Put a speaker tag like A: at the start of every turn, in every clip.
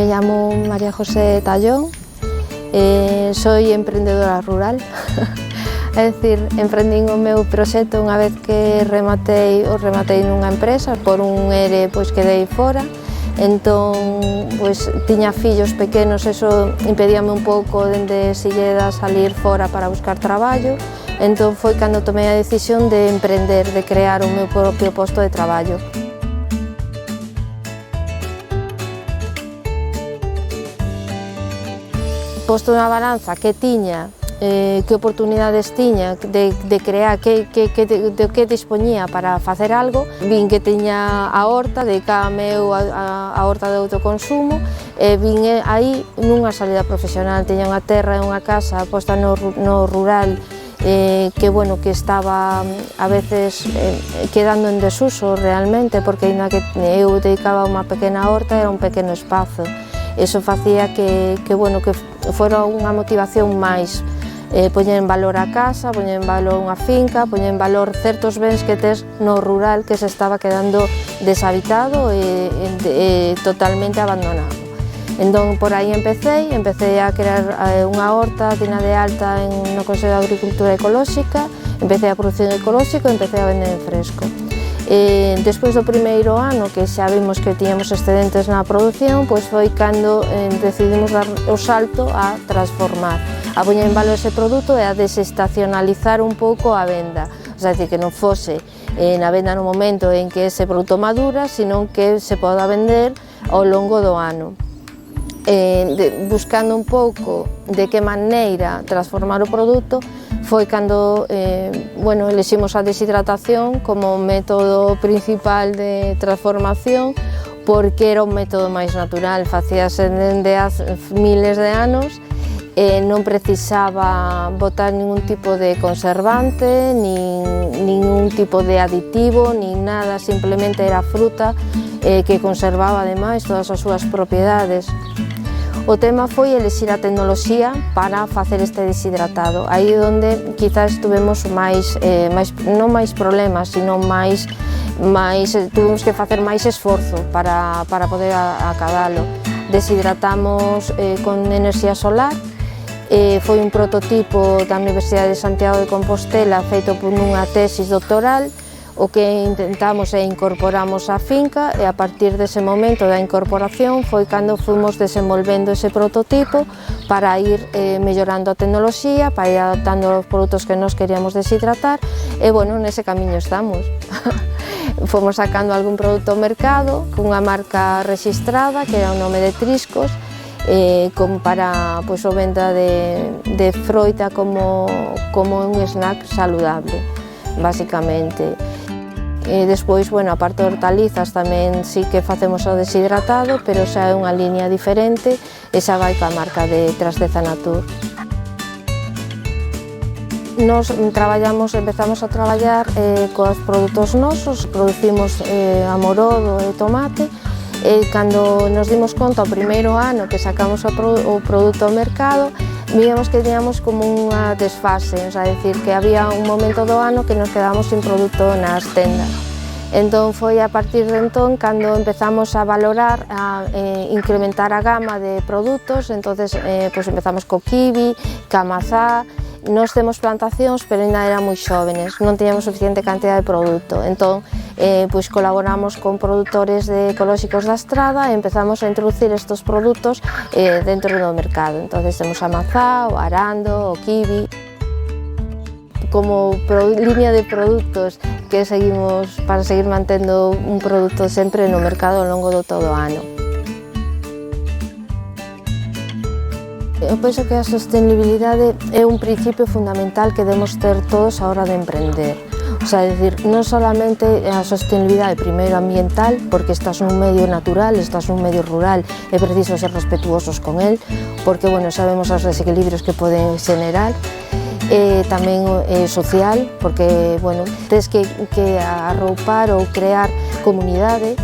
A: llamo María José Tallón, soy emprendedora rural, é dicir, emprendín o meu proxecto unha vez que rematei nunha empresa, por un ERE pois quedei fora, entón pois tiña fillos pequenos, eso impedíame un pouco dende Silleda salir fora para buscar traballo, entón foi cando tomei a decisión de emprender, de crear o meu propio posto de traballo. Posto na balanza que tiña, que oportunidades tiña de crear, de que dispoñía para facer algo, vin que tiña a horta, dedicábame eu a horta de autoconsumo, e vin aí nunha salida profesional, tiña unha terra e unha casa posta no rural, que estaba a veces quedando en desuso realmente, porque ainda que eu dedicaba unha pequena horta, era un pequeno espazo. Eso facía que fora unha motivación máis, poñer en valor a casa, poñer en valor unha finca, poñer en valor certos bens que tes no rural que se estaba quedando deshabitado e totalmente abandonado. Entón, por aí empecé a crear unha horta, dina de alta no Consello de Agricultura Ecolóxica, empecé a producción ecolóxica e empecé a vender en fresco. Despois do primeiro ano, que xa vimos que tiñamos excedentes na produción, pois foi cando decidimos dar o salto a transformar, a poñer en valor ese produto e a desestacionalizar un pouco a venda, o sea, que non fose na venda no momento en que ese produto madura, senón que se poda vender ao longo do ano. Buscando un pouco de que maneira transformar o produto, foi cando eleximos a deshidratación como método principal de transformación, porque era un método máis natural, facíase dende há miles de anos, non precisaba botar ningún tipo de conservante, ningún tipo de aditivo, nin nada, simplemente era fruta que conservaba ademais todas as súas propiedades. O tema foi elixir a tecnoloxía para facer este deshidratado, aí onde quizás tuvemos non máis problemas, sino tuvemos que facer máis esforzo para poder acabalo. Deshidratamos con enerxía solar, foi un prototipo da Universidade de Santiago de Compostela feito por unha tesis doctoral. O que intentamos é incorporamos a finca e a partir dese momento da incorporación foi cando fomos desenvolvendo ese prototipo para ir mellorando a tecnoloxía, para ir adaptando os produtos que nos queríamos deshidratar e, nese camiño estamos. Fomos sacando algún produto ao mercado cunha marca rexistrada que era o nome de Triscos, para o venda de froita como un snack saludable, basicamente. Despois, a parte de hortalizas tamén sí que facemos o deshidratado, pero xa é unha liña diferente e xa vai coa marca de Trasteza Natur. Nos empezamos a traballar cos produtos nosos, producimos amorodo e tomate, e cando nos dimos conta o primeiro ano que sacamos o produto ao mercado, víamos que teníamos como unha desfase, é dicir, que había un momento do ano que nos quedábamos sin produto nas tendas. Entón foi a partir de entón cando empezamos a valorar, a incrementar a gama de produtos, entonces empezamos co kiwi, ca mazá. Nós temos plantacións, pero ainda eran moi xóvenes, non tiñamos suficiente cantidad de produto, entón colaboramos con produtores ecolóxicos da estrada e empezamos a introducir estes produtos dentro do mercado. Entonces temos a mazá, o arando, o kiwi, como línea de produtos que seguimos para seguir mantendo un produto sempre no mercado ao longo do todo o ano. Eu penso que a sostenibilidade é un principio fundamental que debemos ter todos a hora de emprender. O sea, non solamente a sostenibilidade primeiro ambiental, porque estás nun medio natural, estás nun medio rural, é preciso ser respetuosos con el, porque, sabemos os desequilibrios que poden xenerar, tamén social, porque, tens que arroupar ou crear comunidade,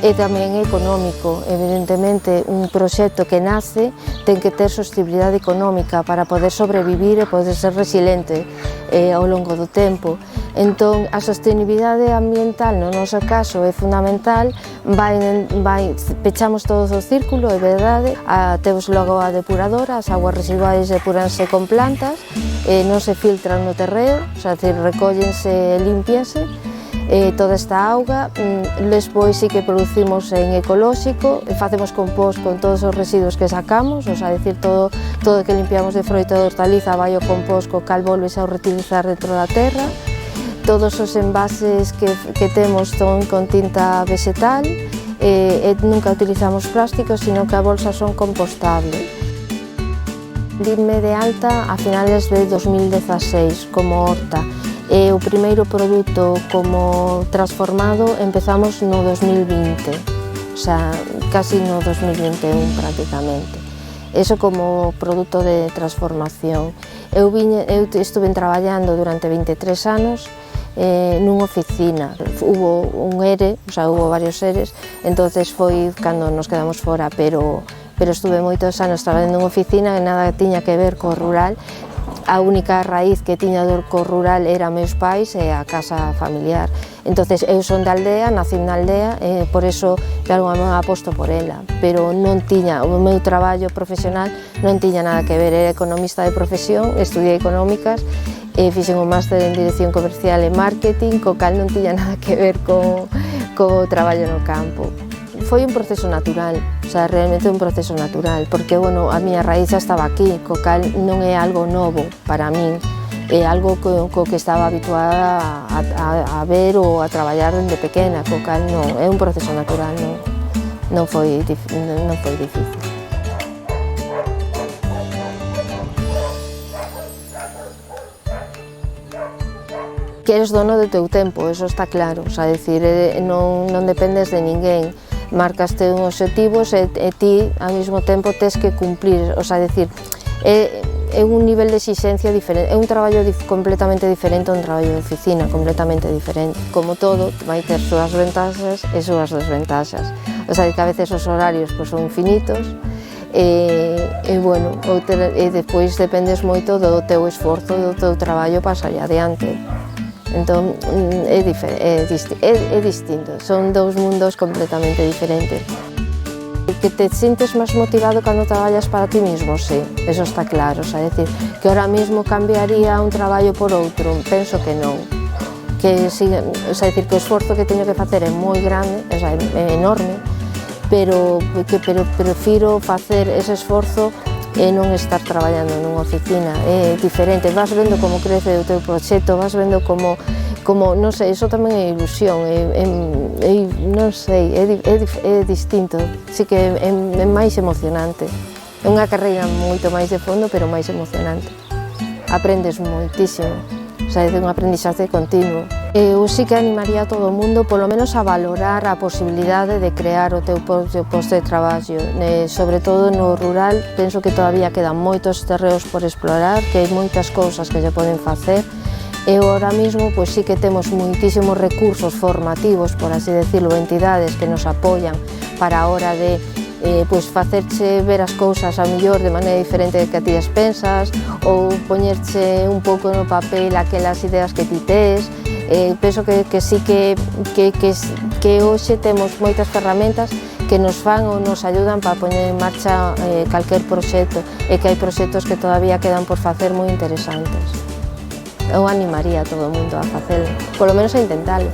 A: e tamén económico. Evidentemente, un proxecto que nace ten que ter sostenibilidade económica para poder sobrevivir e poder ser resiliente ao longo do tempo. Entón, a sostenibilidade ambiental no noso caso é fundamental, pechamos todo o círculo, é verdade, temos logo a depuradora, as aguas residuais depuranse con plantas, non se filtran no terreo, é dicir, recóllense e límpianse, toda esta auga, despois sí que producimos en ecolóxico, facemos compost con todos os residuos que sacamos, é dicir, todo que limpiamos de froita e hortaliza vai ao compost, co cal volves a reutilizar dentro da terra. Todos os envases que temos son con tinta vegetal, nunca utilizamos plásticos, sino que a bolsa son compostables. Dime de alta a finales de 2016 como horta. O primeiro produto como transformado empezamos no 2020, o sea, casi no 2021 prácticamente. Eso como produto de transformación. Eu estuve traballando durante 23 anos nunha oficina. Hubo un ERE, o sea, hubo varios EREs, entonces foi cando nos quedamos fora, pero estuve moitos anos traballando nunha oficina e nada tiña que ver co rural. A única raíz que tiña co rural era meus pais e a casa familiar. Entonces, eu son da aldea, nací na aldea, por eso de alguma maneira aposto por ela, pero non tiña, o meu traballo profesional non tiña nada que ver, era economista de profesión, estudiei económicas, fixen un máster en Dirección Comercial e Marketing, co cal non tiña nada que ver co traballo no campo. Foi un proceso natural, o sea, realmente un proceso natural, porque, bueno, a miña raíz xa estaba aquí, co cal non é algo novo para min, é algo co que estaba habituada a ver ou a traballar dende pequena, co cal non, é un proceso natural, non foi difícil. Que eres dono do teu tempo, eso está claro, o sea, decir, non dependes de ninguén, marcaste un obxectivos e ti ao mesmo tempo tes que cumplir, o sea, decir, é un nivel de exigencia diferente, é un traballo completamente diferente a un traballo de oficina, completamente diferente. Como todo, vai ter súas ventaxas e súas desventaxas, o sea, que a veces os horarios pues, son infinitos, bueno, e despois dependes moito do teu esforzo, do teu traballo para sair adiante. Entón, é distinto, son dous mundos completamente diferentes. Que te sientes máis motivado cando traballas para ti mismo, sí, eso está claro, o sea, decir, que ahora mismo cambiaría un traballo por outro, penso que non. Que, o sea, decir, que o esforzo que teño que facer é moi grande, o sea, é enorme, pero prefiro facer ese esforzo e non estar traballando nunha oficina, é diferente, vas vendo como crece o teu proxecto, vas vendo como non sei, iso tamén é ilusión, non sei, é distinto, sí que é máis emocionante, é unha carreira moito máis de fondo, pero máis emocionante, aprendes moitísimo, o sea, é un aprendizaje continuo. Eu sí que animaría a todo o mundo, polo menos a valorar a posibilidade de crear o teu posto de traballo, sobre todo no rural, penso que todavía quedan moitos terreos por explorar, que hai moitas cousas que se poden facer, e ahora mismo pois sí que temos moitísimos recursos formativos, por así decirlo, entidades que nos apoian para a hora de pois facerche ver as cousas a mellor de maneira diferente que a ti as pensas, ou poñerche un pouco no papel aquelas ideas que ti tes. Penso que sí que hoxe temos moitas ferramentas que nos fan ou nos ayudan para poñer en marcha calquer proxecto, e que hai proxectos que todavía quedan por facer moi interesantes. Eu animaría a todo o mundo a facelo, polo menos a intentalo.